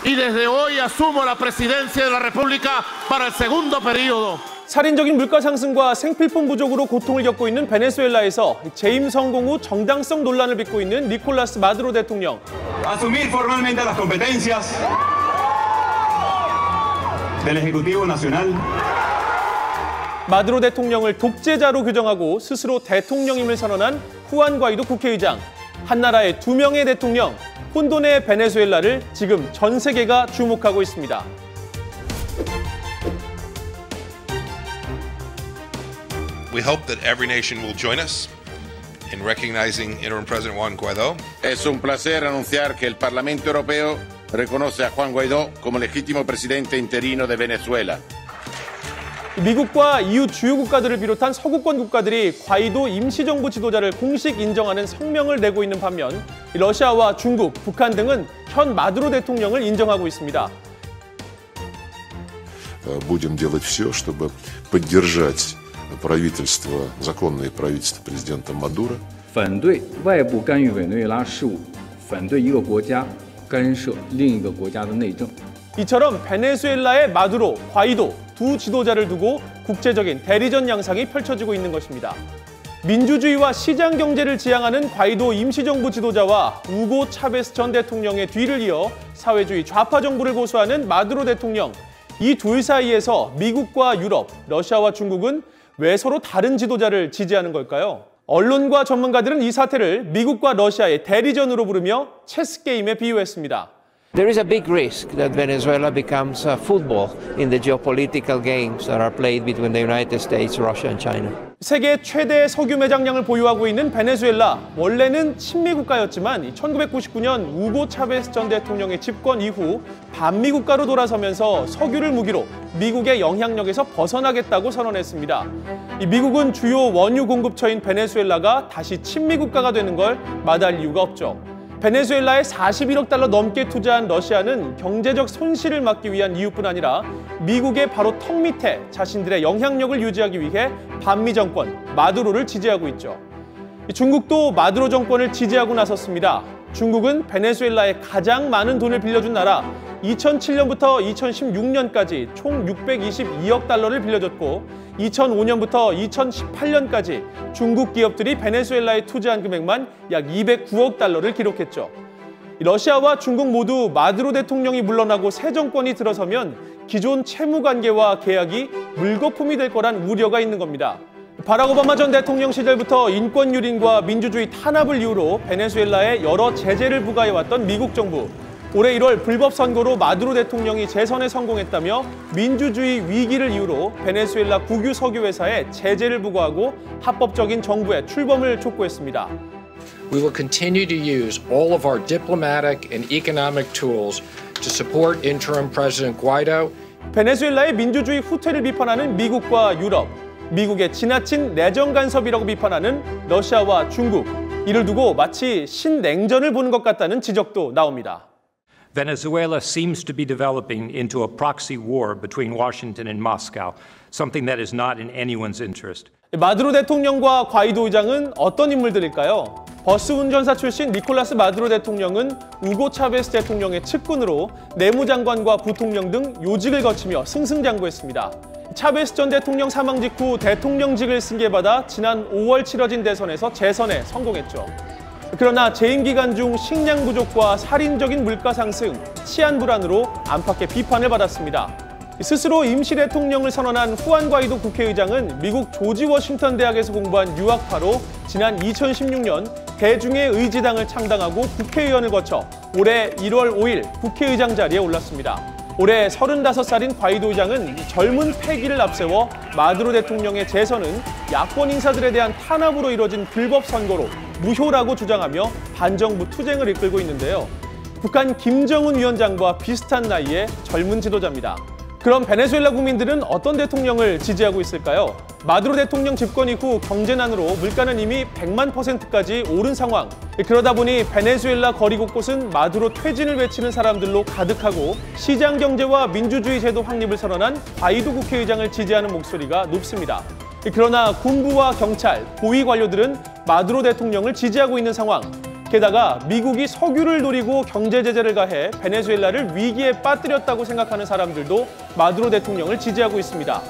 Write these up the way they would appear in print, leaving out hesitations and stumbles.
y desde hoy asumo la presidencia de la República para el segundo periodo. 살인적인 물가 상승과 생필품 부족으로 고통을 겪고 있는 베네수엘라에서 재임 성공 후 정당성 논란을 빚고 있는 니콜라스 마두로 대통령. Asumir formalmente las competencias del Ejecutivo Nacional. 마두로 대통령을 독재자로 규정하고 스스로 대통령임을 선언한 후안 과이도 국회의장. 한나라의 두 명의 대통령, 혼돈의 베네수엘라를 지금 전 세계가 주목하고 있습니다. We hope that every nation will join us in recognizing Interim President Juan Guaidó. Es un placer anunciar que el Parlamento Europeo reconoce a Juan Guaidó como legítimo presidente interino de Venezuela. 미국과 EU 주요 국가들을 비롯한 서구권 국가들이 과이도 임시정부 지도자를 공식 인정하는 성명을 내고 있는 반면 러시아와 중국, 북한 등은 현 마두로 대통령을 인정하고 있습니다. Будем делать все, чтобы поддержать правительство, законное правительство президента Мадуро. 反对外部干预委内瑞拉事务，反对一个国家干涉另一个国家的内政。 이처럼 베네수엘라의 마두로, 과이도 두 지도자를 두고 국제적인 대리전 양상이 펼쳐지고 있는 것입니다. 민주주의와 시장 경제를 지향하는 과이도 임시정부 지도자와 우고 차베스 전 대통령의 뒤를 이어 사회주의 좌파 정부를 고수하는 마두로 대통령. 이 둘 사이에서 미국과 유럽, 러시아와 중국은 왜 서로 다른 지도자를 지지하는 걸까요? 언론과 전문가들은 이 사태를 미국과 러시아의 대리전으로 부르며 체스 게임에 비유했습니다. There is a big risk that Venezuela becomes football in the geopolitical games that are played between the United States, Russia and China. 세계 최대 석유 매장량을 보유하고 있는 베네수엘라. 원래는 친미 국가였지만 1999년 우고 차베스 전 대통령의 집권 이후 반미 국가로 돌아서면서 석유를 무기로 미국의 영향력에서 벗어나겠다고 선언했습니다. 미국은 주요 원유 공급처인 베네수엘라가 다시 친미 국가가 되는 걸 마다할 이유가 없죠. 베네수엘라에 41억 달러 넘게 투자한 러시아는 경제적 손실을 막기 위한 이유뿐 아니라 미국의 바로 턱 밑에 자신들의 영향력을 유지하기 위해 반미 정권 마두로를 지지하고 있죠. 중국도 마두로 정권을 지지하고 나섰습니다. 중국은 베네수엘라에 가장 많은 돈을 빌려준 나라, 2007년부터 2016년까지 총 622억 달러를 빌려줬고 2005년부터 2018년까지 중국 기업들이 베네수엘라에 투자한 금액만 약 209억 달러를 기록했죠. 러시아와 중국 모두 마두로 대통령이 물러나고 새 정권이 들어서면 기존 채무 관계와 계약이 물거품이 될 거란 우려가 있는 겁니다. 바락 오바마 전 대통령 시절부터 인권 유린과 민주주의 탄압을 이유로 베네수엘라에 여러 제재를 부과해왔던 미국 정부. 올해 1월 불법 선거로 마두로 대통령이 재선에 성공했다며 민주주의 위기를 이유로 베네수엘라 국유 석유 회사에 제재를 부과하고 합법적인 정부의 출범을 촉구했습니다. We will continue to use all of our diplomatic and economic tools to support interim President Guaido. 베네수엘라의 민주주의 후퇴를 비판하는 미국과 유럽, 미국의 지나친 내정 간섭이라고 비판하는 러시아와 중국. 이를 두고 마치 신냉전을 보는 것 같다는 지적도 나옵니다. Venezuela seems to be developing into a proxy war between Washington and Moscow, something that is not in anyone's interest. 마두로 대통령과 과이도 의장은 어떤 인물들일까요? 버스 운전사 출신 니콜라스 마두로 대통령은 우고 차베스 대통령의 측근으로 내무장관과 부통령 등 요직을 거치며 승승장구했습니다. 차베스 전 대통령 사망 직후 대통령직을 승계받아 지난 5월 치러진 대선에서 재선에 성공했죠. 그러나 재임 기간 중 식량 부족과 살인적인 물가 상승, 치안 불안으로 안팎의 비판을 받았습니다. 스스로 임시 대통령을 선언한 후안 과이도 국회의장은 미국 조지 워싱턴 대학에서 공부한 유학파로 지난 2016년 대중의 의지당을 창당하고 국회의원을 거쳐 올해 1월 5일 국회의장 자리에 올랐습니다. 올해 35살인 과이도 의장은 젊은 패기를 앞세워 마두로 대통령의 재선은 야권 인사들에 대한 탄압으로 이뤄진 불법 선거로 무효라고 주장하며 반정부 투쟁을 이끌고 있는데요. 북한 김정은 위원장과 비슷한 나이의 젊은 지도자입니다. 그럼 베네수엘라 국민들은 어떤 대통령을 지지하고 있을까요? 마두로 대통령 집권 이후 경제난으로 물가는 이미 100만%까지 오른 상황. 그러다 보니 베네수엘라 거리 곳곳은 마두로 퇴진을 외치는 사람들로 가득하고 시장 경제와 민주주의 제도 확립을 선언한 과이도 국회의장을 지지하는 목소리가 높습니다. 그러나 군부와 경찰, 고위 관료들은 마두로 대통령을 지지하고 있는 상황. 게다가 미국이 석유를 노리고 경제 제재를 가해 베네수엘라를 위기에 빠뜨렸다고 생각하는 사람들도 마두로 대통령을 지지하고 있습니다.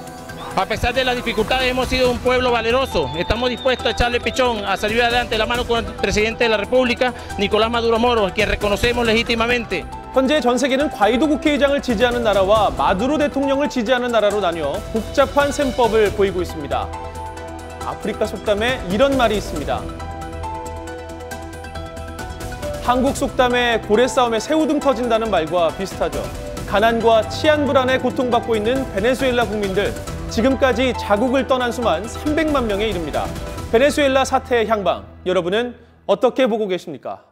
A pesar de las dificultades, hemos sido un pueblo valeroso. Estamos dispuestos a echarle pichón, a salir adelante de la mano con el presidente de la República, Nicolás Maduro Moro, a quien reconocemos legítimamente. 현재 전 세계는 과이도 국회의장을 지지하는 나라와 마두로 대통령을 지지하는 나라로 나뉘어 복잡한 셈법을 보이고 있습니다. 아프리카 속담에 이런 말이 있습니다. 한국 속담에 고래 싸움에 새우등 터진다는 말과 비슷하죠. 가난과 치안 불안에 고통받고 있는 베네수엘라 국민들, 지금까지 자국을 떠난 수만 300만 명에 이릅니다. 베네수엘라 사태의 향방, 여러분은 어떻게 보고 계십니까?